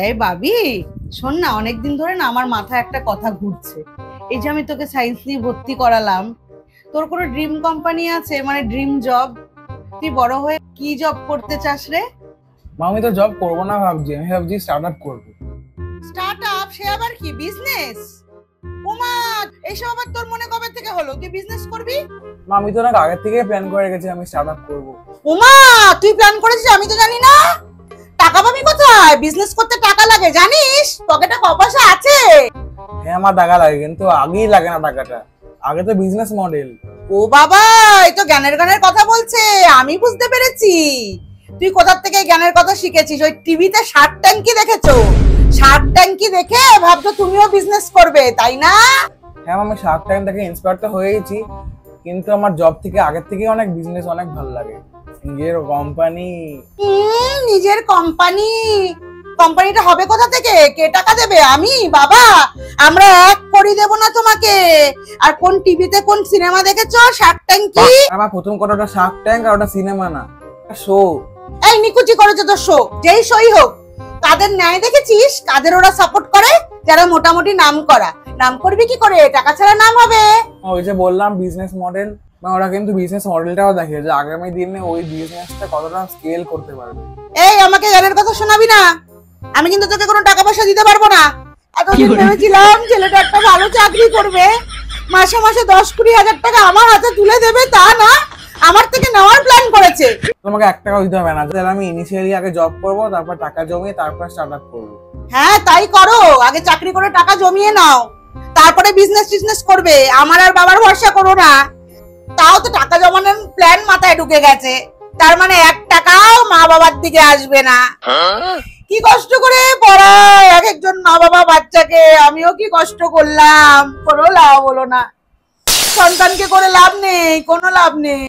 এই বাবি, শোন না, অনেকদিন ধরে না আমার মাথায় একটা কথা ঘুরছে। এই যে আমি তোকে সায়েন্স নিয়ে ভর্তি করালাম, তোর কোনো ড্রিম কোম্পানি আছে, মানে ড্রিম জব? তুই বড় হয়ে কি জব করতে চাস রে? মা, আমি তো জব করবো না ভাবছি, আমি ভাবছি স্টার্ট আপ করবো। Start up? সে আবার কি বিজনেস? ওমা, এইসব আবার তোর মনে কবে থেকে হলো তুই বিজনেস করবি? মা, আমি তো না আগের থেকে প্ল্যান করে রেখেছি আমি স্টার্ট আপ করবো। ওমা, তুই প্ল্যান করেছিস? আমি তো জানি না। টাকা পাবি কোথায়? বিজনেস করতে টাকা লাগে জানিস? পকেটে ক পয়সা আছে? হ্যাঁ, আমার টাকা লাগে, কিন্তু আগেই লাগে না টাকাটা। আগে তো বিজনেস মডেল। ও বাবা, এই তো জ্ঞানের জ্ঞানের কথা বলছে। আমি বুঝতে পেরেছি তুই কোথা থেকে জ্ঞানের কথা শিখেছিস। ওই টিভিতে শার্ক ট্যাঙ্কি দেখেছো? শার্ক ট্যাঙ্কি দেখে ভাবছো তুমিও বিজনেস করবে, তাই না? হ্যাঁ, আমি শার্ক ট্যাঙ্ক থেকে ইন্সপায়ার তো হয়েইছি, কিন্তু আমার জব থেকে আগের থেকে অনেক বিজনেস অনেক ভালো লাগে। নিজের কোম্পানি। নিজের কোম্পানি? কোম্পানিটা হবে কোথা থেকে? কে টাকা দেবে? আমি? বাবা, আমরা এক করি দেব না তোমাকে। আর কোন টিভিতে কোন সিনেমা দেখেছো? শার্ক ট্যাঙ্কি? আমার প্রথম কথাটা শার্ক ট্যাঙ্ক, আর ওটা সিনেমা না, শো। এই নিকুচি করেছো তো শো, যেই শোই হোক। কাদের ন্যায় দেখেছিস? কাদের ওরা সাপোর্ট করে? যারা মোটামুটি নাম করা। নাম করবি কি করে? টাকা ছাড়া নাম হবে? ওই যে বললাম বিজনেস মডেল, ওরা কিন্তু বিজনেস মডেলটাও দেখে যে আগামী দিনে ওই বিজনেসটা কতটা স্কেল করতে পারবে। এই, আমাকে গানের কথা শোনাবি না। আমি কিন্তু তোকে কোনো টাকা পয়সা দিতে পারবো না। এতদিন ভেবেছিলাম ছেলেটা একটা ভালো চাকরি করবে, মাসে মাসে 10-20 হাজার টাকা আমার হাতে তুলে দেবে, তা না, আমার থেকে নেওয়ার প্ল্যান করেছে। তোমাকে 1 টাকাও দিতে হবে না, তাহলে আমি ইনিশিয়ালি আগে জব করবো, তারপর টাকা জমিয়ে তারপর স্টার্ট আপ করবো। হ্যাঁ, তাই করো। আগে চাকরি করে টাকা জমিয়ে নাও, তারপরে বিজনেস করবে। আমার আর বাবার ভরসা করো না। তাও তো টাকা জমানোর প্ল্যান মাথায় ঢুকে গেছে, তার মানে 1 টাকাও মা বাবার দিকে আসবে না। কি কষ্ট করে পড়ায় এক একজন মা বাবা বাচ্চাকে, আমিও কি কষ্ট করলাম, কোনো লাভ হলো না। সন্তানকে করে লাভ নেই, কোনো লাভ নেই।